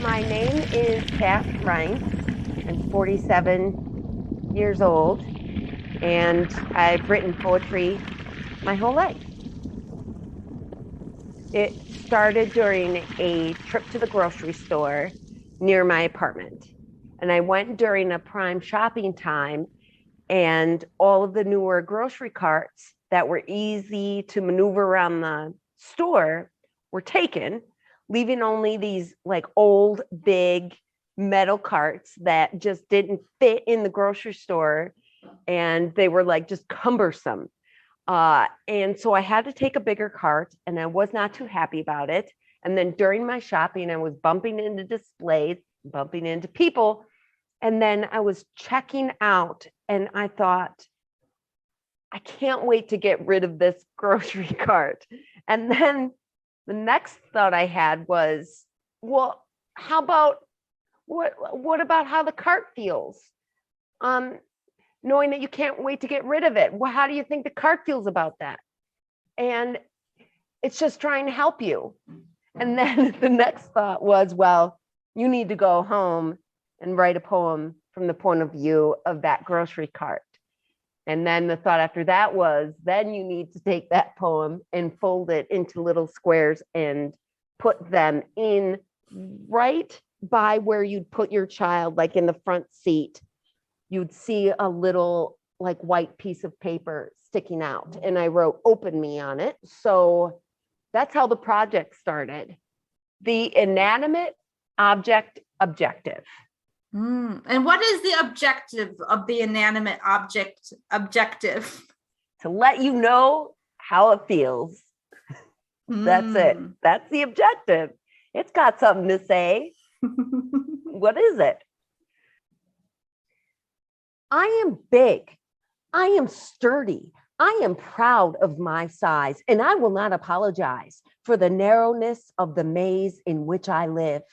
My name is Cat Reince. I'm 47 years old, and I've written poetry my whole life. It started during a trip to the grocery store near my apartment. And I went during a prime shopping time, and all of the newer grocery carts that were easy to maneuver around the store were taken, leaving only these like old, big metal carts that just didn't fit in the grocery store. And they were like just cumbersome. And so I had to take a bigger cart, and I was not too happy about it. And then during my shopping, I was bumping into displays, bumping into people. And then I was checking out, and I thought, I can't wait to get rid of this grocery cart. And then the next thought I had was, well, how about what about how the cart feels? Um, Knowing that you can't wait to get rid of it. Well, how do you think the cart feels about that? And it's just trying to help you. And then the next thought was, well, you need to go home and write a poem from the point of view of that grocery cart. And then the thought after that was, then you need to take that poem and fold it into little squares and put them in right by where you'd put your child, like in the front seat. You'd see a little like white piece of paper sticking out. And I wrote "Open Me" on it. So that's how the project started. The inanimate object objective. And what is the objective of the inanimate object objective? To let you know how it feels. That's it. That's the objective. It's got something to say. What is it? I am big. I am sturdy. I am proud of my size, and I will not apologize for the narrowness of the maze in which I live.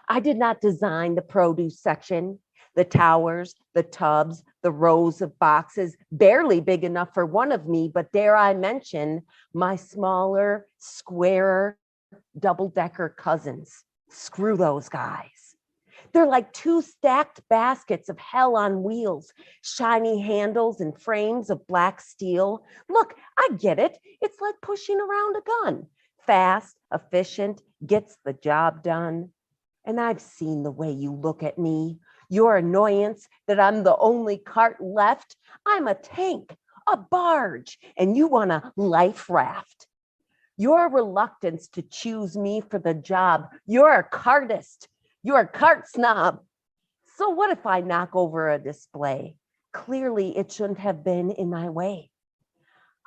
I did not design the produce section, the towers, the tubs, the rows of boxes, barely big enough for one of me, but dare I mention my smaller, squarer, double-decker cousins. Screw those guys. They're like two stacked baskets of hell on wheels, shiny handles and frames of black steel. Look, I get it. It's like pushing around a gun. Fast, efficient, gets the job done. And I've seen the way you look at me, your annoyance that I'm the only cart left. I'm a tank, a barge, and you want a life raft. Your reluctance to choose me for the job. You're a cartist. You're a cart snob. So what if I knock over a display? Clearly, it shouldn't have been in my way.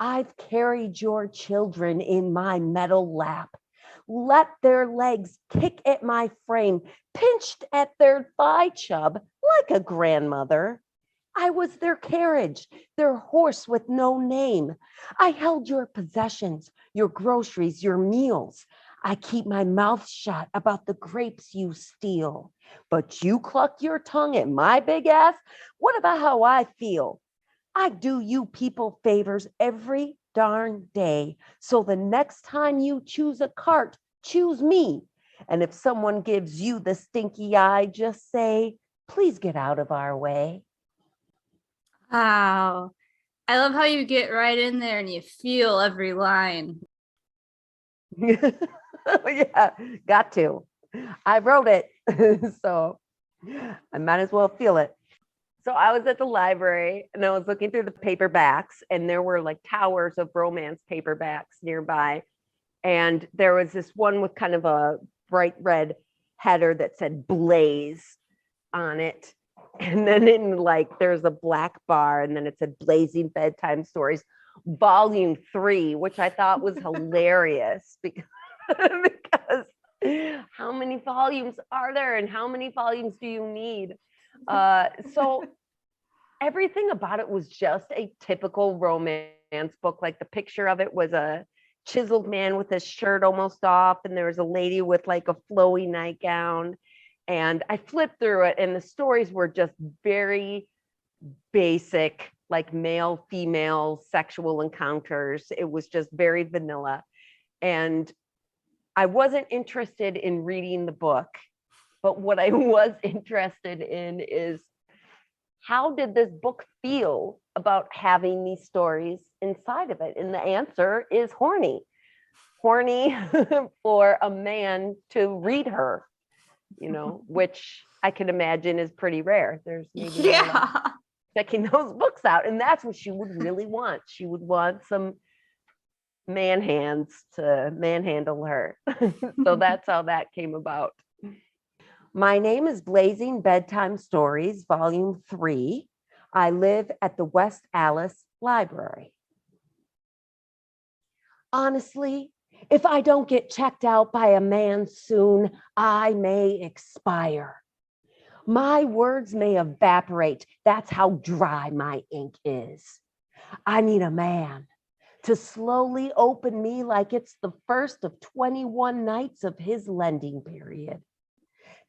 I've carried your children in my metal lap, let their legs kick at my frame, pinched at their thigh chub like a grandmother. I was their carriage, their horse with no name. I held your possessions, your groceries, your meals. I keep my mouth shut about the grapes you steal. But you cluck your tongue at my big ass? What about how I feel? I do you people favors every darn day. So the next time you choose a cart, choose me. And if someone gives you the stinky eye, just say, please get out of our way. Wow. I love how you get right in there and you feel every line. Yeah, got to. I wrote it, so I might as well feel it. So I was at the library and I was looking through the paperbacks, and there were like towers of romance paperbacks nearby. And there was this one with kind of a bright red header that said Blaze on it. And then in like, there's a black bar, and then it said Blazing Bedtime Stories, Volume 3, which I thought was hilarious because how many volumes are there and how many volumes do you need? So everything about it was just a typical romance book. Like the picture of it was a chiseled man with his shirt almost off, and there was a lady with like a flowy nightgown. And I flipped through it, and the stories were just very basic, like male, female sexual encounters. It was just very vanilla. And I wasn't interested in reading the book But what I was interested in is, how did this book feel about having these stories inside of it? And the answer is horny. Horny for a man to read her, which I can imagine is pretty rare. There's maybe no one Yeah. checking those books out. And that's what she would really want. She would want some man hands to manhandle her. So that's how that came about. My name is Blazing Bedtime Stories, Volume 3. I live at the West Alice Library. Honestly, if I don't get checked out by a man soon, I may expire. My words may evaporate. That's how dry my ink is. I need a man to slowly open me like it's the first of 21 nights of his lending period.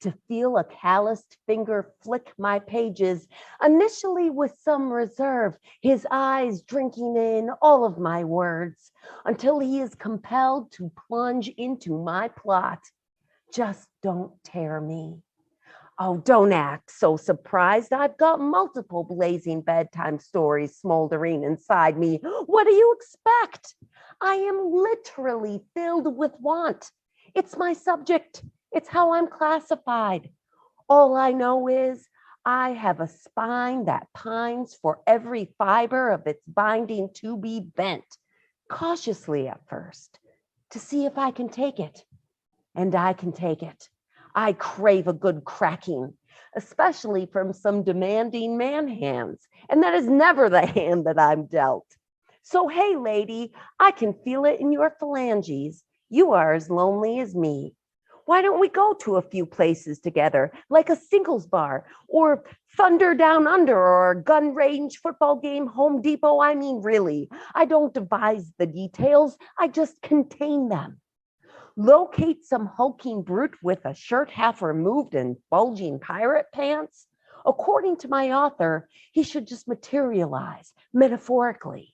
To feel a calloused finger flick my pages, initially with some reserve, his eyes drinking in all of my words, until he is compelled to plunge into my plot. Just don't tear me. Oh, don't act so surprised. I've got multiple blazing bedtime stories smoldering inside me. What do you expect? I am literally filled with want. It's my subject. It's how I'm classified. All I know is I have a spine that pines for every fiber of its binding to be bent, cautiously at first, to see if I can take it. And I can take it. I crave a good cracking, especially from some demanding man hands. And that is never the hand that I'm dealt. So, hey, lady, I can feel it in your phalanges. You are as lonely as me. Why don't we go to a few places together, like a singles bar, or Thunder Down Under, or a gun range, football game, Home Depot? I mean, really, I don't devise the details. I just contain them. Locate some hulking brute with a shirt half removed and bulging pirate pants? According to my author, he should just materialize metaphorically.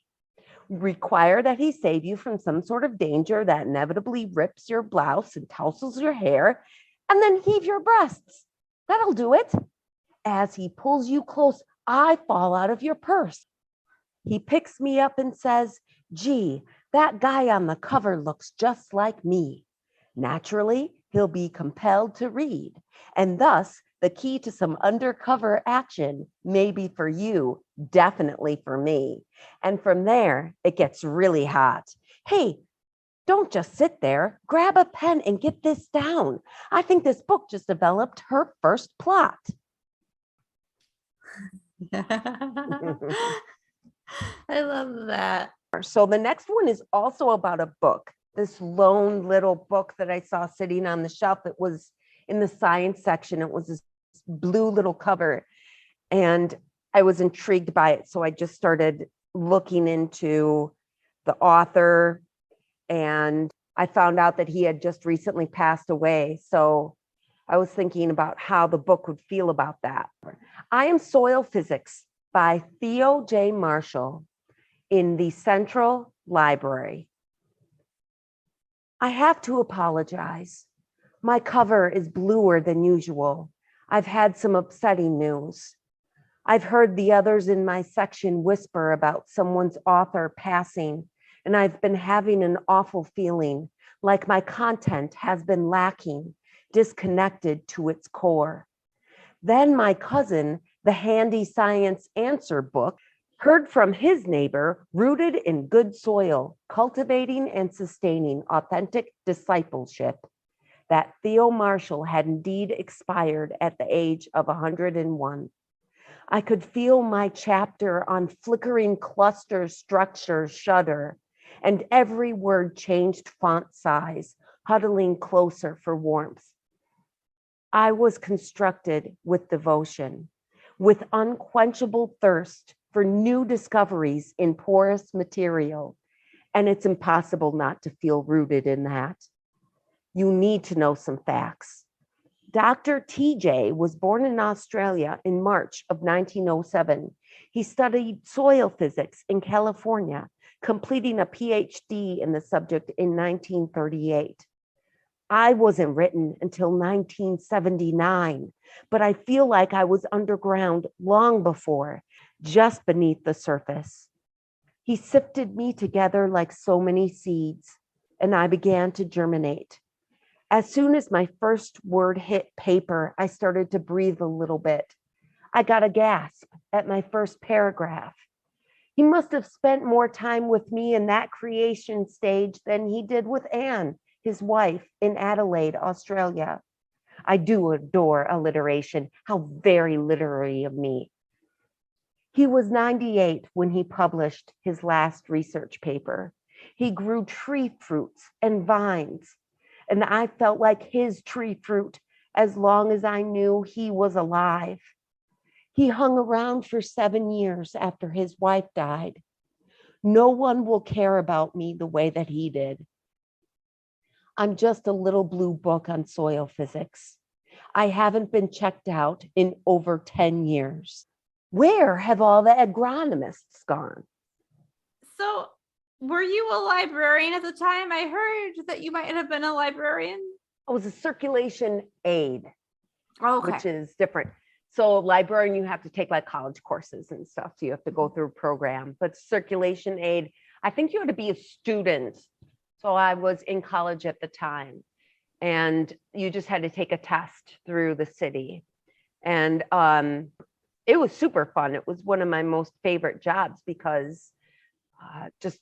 Require that he save you from some sort of danger that inevitably rips your blouse and tousles your hair, and then heave your breasts. That'll do it. As he pulls you close, I fall out of your purse. He picks me up and says, "Gee, that guy on the cover looks just like me." Naturally, he'll be compelled to read, and thus the key to some undercover action may be for you, definitely for me. And from there, it gets really hot. Hey, don't just sit there. Grab a pen and get this down. I think this book just developed her first plot. I love that. So the next one is also about a book, this lone little book that I saw sitting on the shelf. It was in the science section. It was this blue little cover, and I was intrigued by it. So I just started looking into the author, and I found out that he had just recently passed away. So I was thinking about how the book would feel about that. I Am Soil Physics by Theo J. Marshall in the Central Library. I have to apologize. My cover is bluer than usual. I've had some upsetting news. I've heard the others in my section whisper about someone's author passing, and I've been having an awful feeling, like my content has been lacking, disconnected to its core. Then my cousin, the Handy Science Answer book, heard from his neighbor, rooted in good soil, cultivating and sustaining authentic discipleship, that Theo Marshall had indeed expired at the age of 101. I could feel my chapter on flickering cluster structure shudder, and every word changed font size, huddling closer for warmth. I was constructed with devotion, with unquenchable thirst for new discoveries in porous material, and it's impossible not to feel rooted in that. You need to know some facts. Dr. TJ was born in Australia in March of 1907. He studied soil physics in California, completing a PhD in the subject in 1938. I wasn't written until 1979, but I feel like I was underground long before, just beneath the surface. He sifted me together like so many seeds, and I began to germinate. As soon as my first word hit paper, I started to breathe a little bit. I got a gasp at my first paragraph. He must have spent more time with me in that creation stage than he did with Anne, his wife, in Adelaide, Australia. I do adore alliteration. How very literary of me. He was 98 when he published his last research paper. He grew tree fruits and vines, and I felt like his tree fruit as long as I knew he was alive. He hung around for 7 years after his wife died. No one will care about me the way that he did. I'm just a little blue book on soil physics. I haven't been checked out in over 10 years. Where have all the agronomists gone? So, were you a librarian at the time? I heard that you might have been a librarian. I was a circulation aide, Okay. which is different. So librarian, you have to take like college courses and stuff. So you have to go through a program, but circulation aid, I think you had to be a student. So I was in college at the time, and you just had to take a test through the city. And it was super fun. It was one of my most favorite jobs because just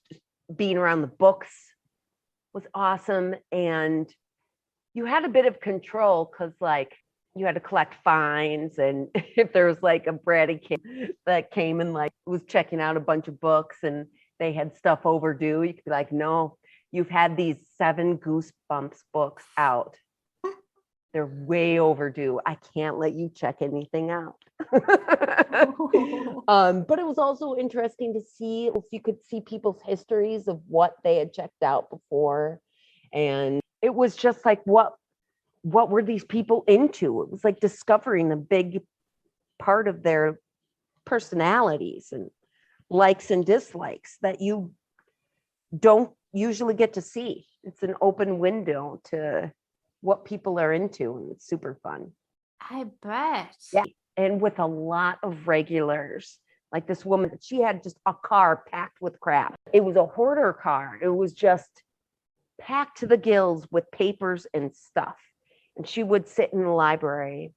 being around the books was awesome. And you had a bit of control because like you had to collect fines, and if there was like a bratty kid that came and like was checking out a bunch of books and they had stuff overdue, you could be like, no, you've had these 7 Goosebumps books out. They're way overdue. I can't let you check anything out. But it was also interesting to see if you could see people's histories of what they had checked out before. And it was just like, what were these people into? It was like discovering a big part of their personalities and likes and dislikes that you don't usually get to see. It's an open window to what people are into, and it's super fun. I bet. Yeah. And with a lot of regulars, like this woman, she had just a car packed with crap. It was a hoarder car. It was just packed to the gills with papers and stuff. And she would sit in the library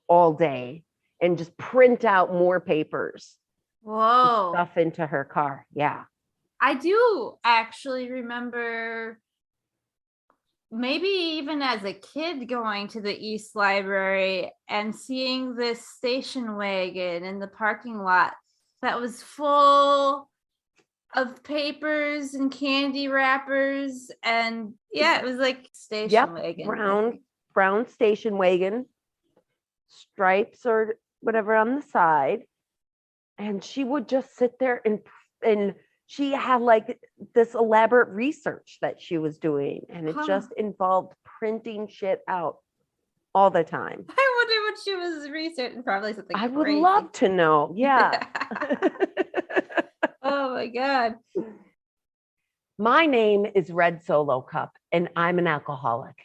all day and just print out more papers. Whoa. Stuff into her car. Yeah. I do actually remember maybe even as a kid going to the East Library and seeing this station wagon in the parking lot that was full of papers and candy wrappers. And yeah, it was like station wagon. Brown station wagon, stripes or whatever on the side. And she would just sit there and she had like this elaborate research that she was doing, and it just involved printing shit out all the time. I wonder what she was researching. Probably something I would crazy. love to know. Yeah. Oh my God. My name is Red Solo Cup, and I'm an alcoholic.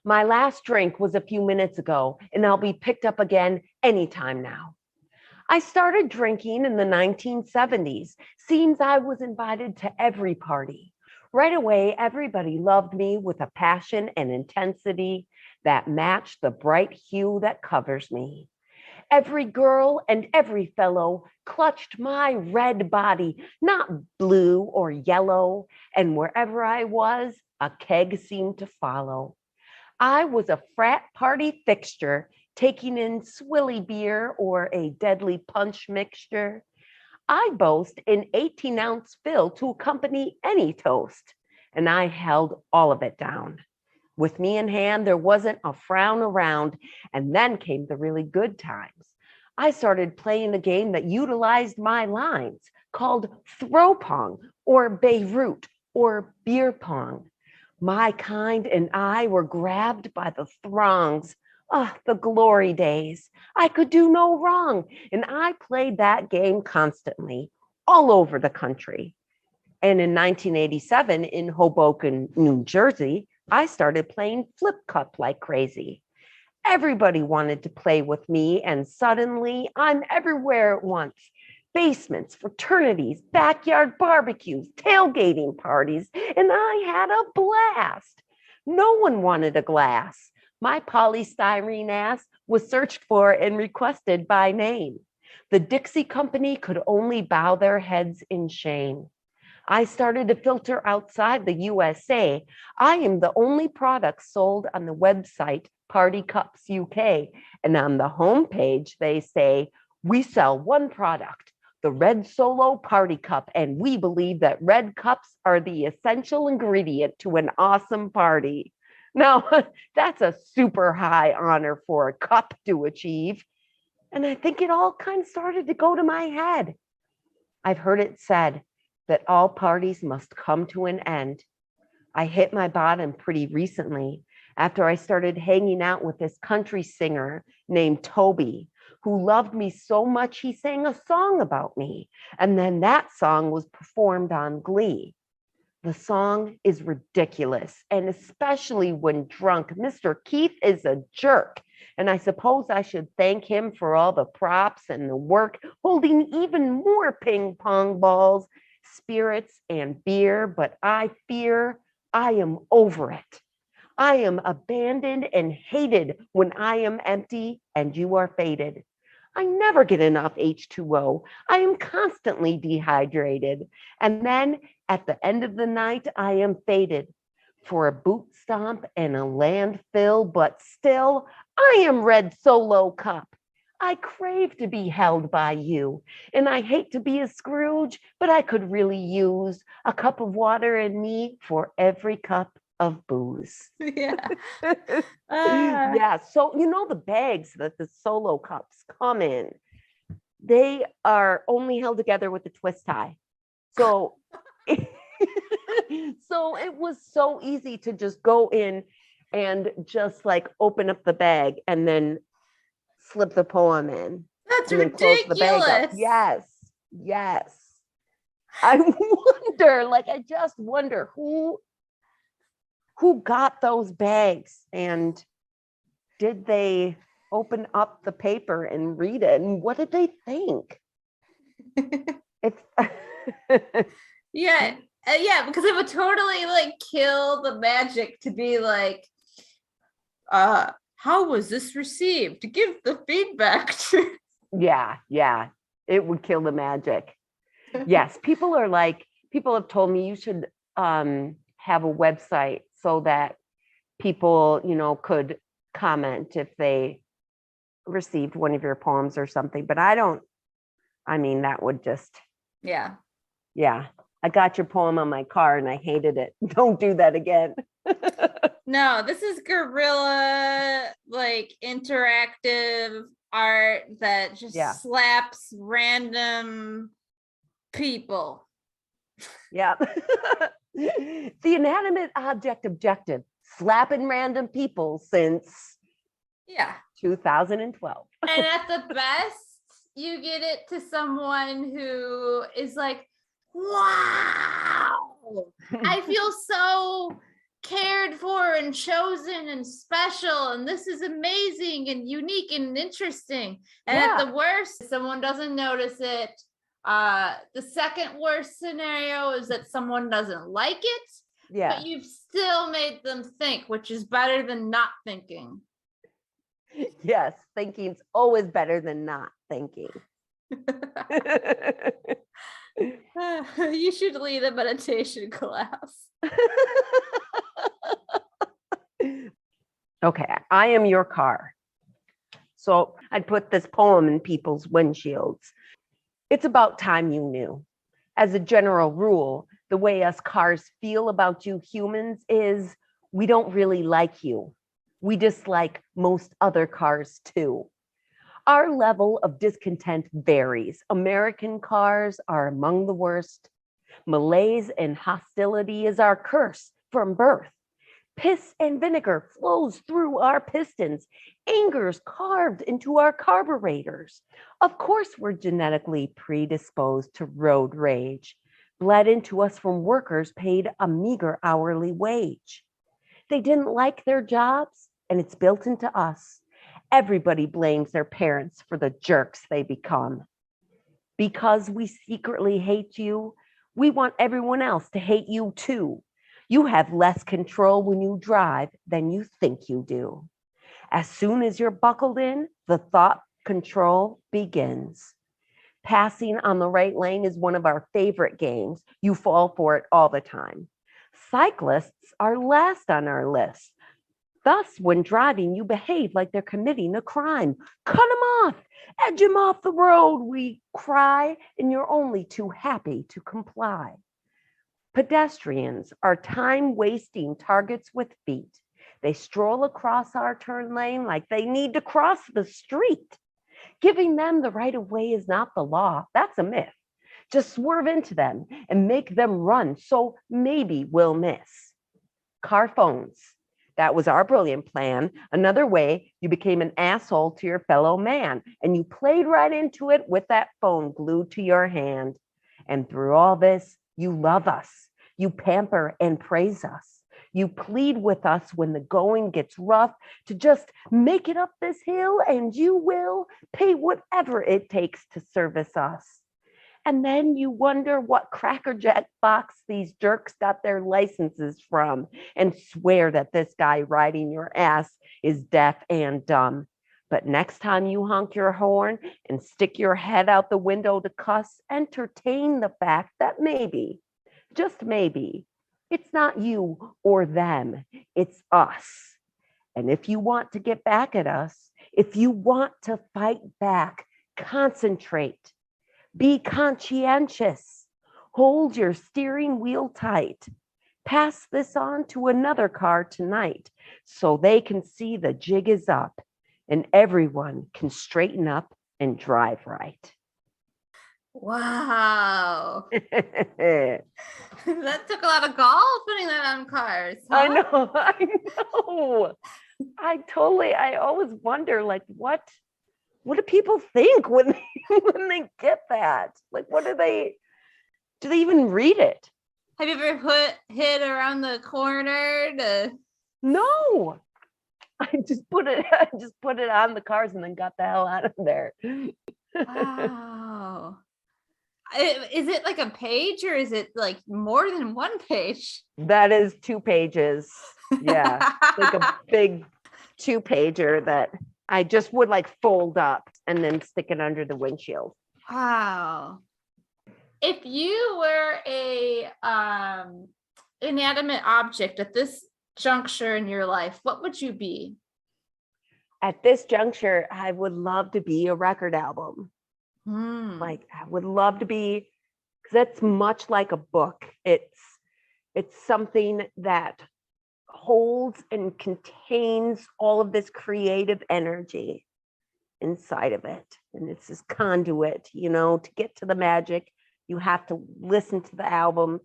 My last drink was a few minutes ago, and I'll be picked up again anytime now. I started drinking in the 1970s. Seems I was invited to every party. Right away, everybody loved me with a passion and intensity that matched the bright hue that covers me. Every girl and every fellow clutched my red body, not blue or yellow, and wherever I was, a keg seemed to follow. I was a frat party fixture, taking in swilly beer or a deadly punch mixture. I boast an 18-ounce fill to accompany any toast, and I held all of it down. With me in hand, there wasn't a frown around, and then came the really good times. I started playing a game that utilized my lines, called throw pong or Beirut or beer pong. My kind and I were grabbed by the throngs. Ah, the glory days. I could do no wrong. And I played that game constantly, all over the country. And in 1987, in Hoboken, New Jersey, I started playing flip cup like crazy. Everybody wanted to play with me, and suddenly I'm everywhere at once. Basements, fraternities, backyard barbecues, tailgating parties, and I had a blast. No one wanted a glass. My polystyrene ass was searched for and requested by name. The Dixie Company could only bow their heads in shame. I started to filter outside the USA. I am the only product sold on the website Party Cups UK. And on the homepage, they say, we sell one product, the Red Solo Party Cup. And we believe that red cups are the essential ingredient to an awesome party. Now, that's a super high honor for a cup to achieve. And I think it all kind of started to go to my head. I've heard it said that all parties must come to an end. I hit my bottom pretty recently after I started hanging out with this country singer named Toby, who loved me so much he sang a song about me. And then that song was performed on Glee. The song is ridiculous, and especially when drunk, Mr. Keith is a jerk. And I suppose I should thank him for all the props and the work holding even more ping pong balls, spirits, and beer, but I fear I am over it. I am abandoned and hated when I am empty and you are faded. I never get enough H2O. I am constantly dehydrated. And then at the end of the night, I am fated for a boot stomp and a landfill, but still, I am Red Solo Cup. I crave to be held by you, and I hate to be a Scrooge, but I could really use a cup of water in me for every cup of booze. Yeah. Yeah. So, the bags that the solo cups come in, they are only held together with a twist tie. So, so it was so easy to just go in and just like open up the bag and then slip the poem in. That's and then close the bag up. ridiculous. Yes. Yes. I just wonder who got those bags, and did they open up the paper and read it, and what did they think? It's Yeah. Yeah, because it would totally like kill the magic to be like, how was this received? Give the feedback. yeah, it would kill the magic. Yes, people have told me you should have a website so that people, could comment if they received one of your poems or something. But that would just, Yeah. I got your poem on my car and I hated it. Don't do that again. No, this is guerrilla, like interactive art that just slaps random people. Yeah. The inanimate object objective, slapping random people since 2012. And at the best, you get it to someone who is like, wow, I feel so cared for and chosen and special, and this is amazing and unique and interesting. And at the worst, someone doesn't notice it. The second worst scenario is that someone doesn't like it, but you've still made them think, which is better than not thinking. Yes, thinking's always better than not thinking. You should lead a meditation class. Okay, I am your car. So I'd put this poem in people's windshields. It's about time you knew. As a general rule, the way us cars feel about you humans is we don't really like you. We dislike most other cars too. Our level of discontent varies. American cars are among the worst. Malaise and hostility is our curse from birth. Piss and vinegar flows through our pistons. Anger's carved into our carburetors. Of course, we're genetically predisposed to road rage, bled into us from workers paid a meager hourly wage. They didn't like their jobs, and it's built into us. Everybody blames their parents for the jerks they become. Because we secretly hate you, we want everyone else to hate you too. You have less control when you drive than you think you do. As soon as you're buckled in, the thought control begins. Passing on the right lane is one of our favorite games. You fall for it all the time. Cyclists are last on our list. Thus, when driving, you behave like they're committing a crime. Cut them off, edge them off the road, we cry, and you're only too happy to comply. Pedestrians are time-wasting targets with feet. They stroll across our turn lane like they need to cross the street. Giving them the right of way is not the law. That's a myth. Just swerve into them and make them run, so maybe we'll miss. Car phones. That was our brilliant plan. Another way, you became an asshole to your fellow man, and you played right into it with that phone glued to your hand. And through all this, you love us. You pamper and praise us. You plead with us when the going gets rough to just make it up this hill, and you will pay whatever it takes to service us. And then you wonder what crackerjack box these jerks got their licenses from, and swear that this guy riding your ass is deaf and dumb. But next time you honk your horn and stick your head out the window to cuss, entertain the fact that maybe, just maybe, it's not you or them, it's us. And if you want to get back at us, if you want to fight back, concentrate. Be conscientious. Hold your steering wheel tight. Pass this on to another car tonight so they can see the jig is up and everyone can straighten up and drive right. Wow. That took a lot of gall putting that on cars. Huh? I know. I always wonder, like, what do people think when they get that? Like, do they even read it? Have you ever hit around the corner to? No, I just put it on the cars and then got the hell out of there. Wow. Is it like a page or is it like more than one page? That is 2 pages. Yeah, like a big 2-pager that I just would like fold up and then stick it under the windshield. Wow. If you were a inanimate object at this juncture in your life, what would you be? At this juncture, I would love to be a record album. Like, I would love to be, because that's much like a book. It's something that holds and contains all of this creative energy inside of it. And it's this conduit, to get to the magic, you have to listen to the album,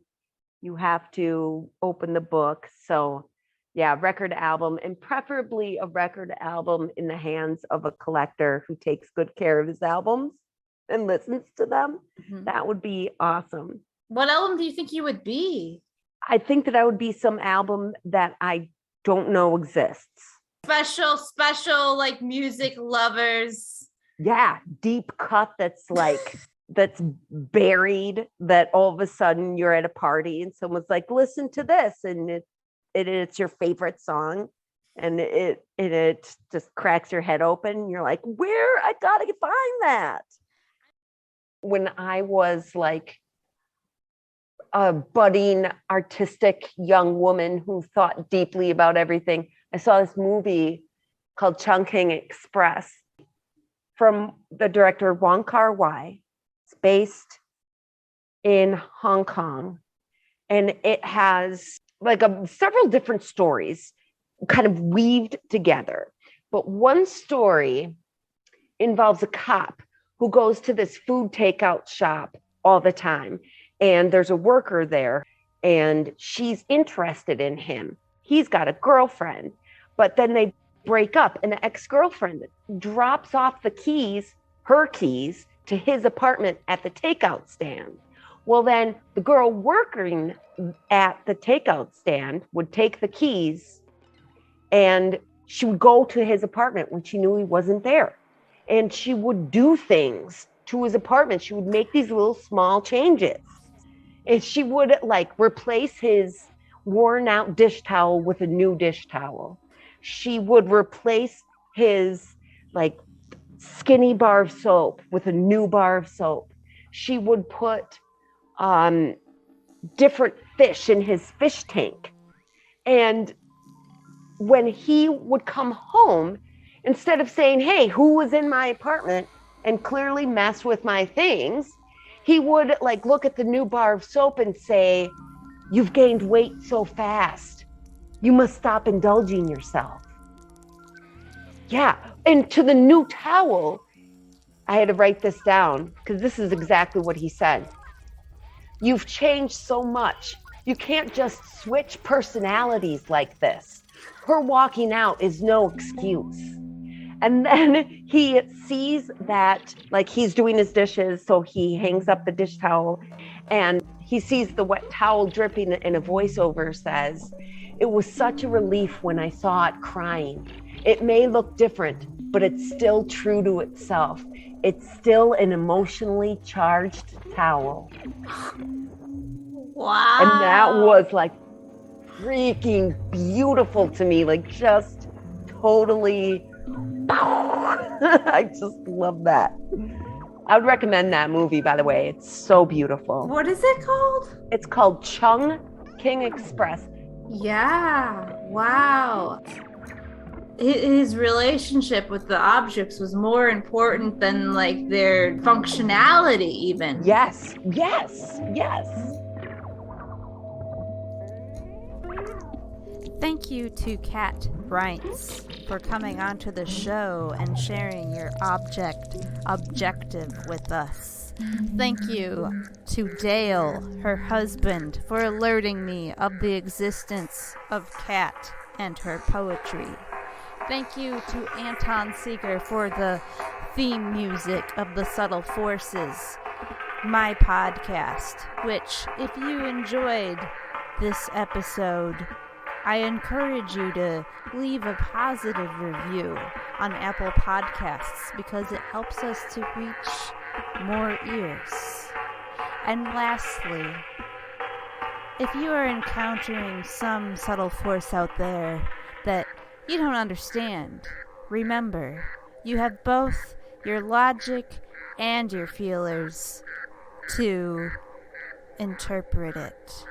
you have to open the book. So yeah, record album, and preferably a record album in the hands of a collector who takes good care of his albums and listens to them. That would be awesome. What album do you think you would be? I think that I would be some album that I don't know exists. Special, like music lovers. Yeah, deep cut that's like, that's buried, that all of a sudden you're at a party and someone's like, listen to this, and it's your favorite song, and it just cracks your head open. You're like, where? I gotta find that. When I was like a budding artistic young woman who thought deeply about everything, I saw this movie called Chungking Express from the director Wong Kar-wai. It's based in Hong Kong, and it has like several different stories kind of weaved together. But one story involves a cop who goes to this food takeout shop all the time. And there's a worker there, and she's interested in him. He's got a girlfriend, but then they break up, and the ex-girlfriend drops off her keys, to his apartment at the takeout stand. Well, then the girl working at the takeout stand would take the keys And she would go to his apartment when she knew he wasn't there. And she would do things to his apartment. She would make these little small changes. And she would like replace his worn out dish towel with a new dish towel. She would replace his like skinny bar of soap with a new bar of soap. She would put different fish in his fish tank. And when he would come home, instead of saying, hey, who was in my apartment and clearly mess with my things, he would like look at the new bar of soap and say, you've gained weight so fast. You must stop indulging yourself. Yeah. And to the new towel, I had to write this down because this is exactly what he said. You've changed so much. You can't just switch personalities like this. Her walking out is no excuse. And then he sees that like he's doing his dishes, so he hangs up the dish towel and he sees the wet towel dripping and a voiceover says, it was such a relief when I saw it crying. It may look different, but it's still true to itself. It's still an emotionally charged towel. Wow. And that was like freaking beautiful to me, like just totally, I just love that. I would recommend that movie, by the way. It's so beautiful. What is it called? It's called Chungking Express. Yeah. Wow. His relationship with the objects was more important than like their functionality even. Yes, yes, yes. Thank you to Cat Reince for coming onto the show and sharing your objective with us. Thank you to Dale, her husband, for alerting me of the existence of Cat and her poetry. Thank you to Anton Seeger for the theme music of The Subtle Forces, my podcast, which, if you enjoyed this episode, I encourage you to leave a positive review on Apple Podcasts because it helps us to reach more ears. And lastly, if you are encountering some subtle force out there that you don't understand, remember, you have both your logic and your feelers to interpret it.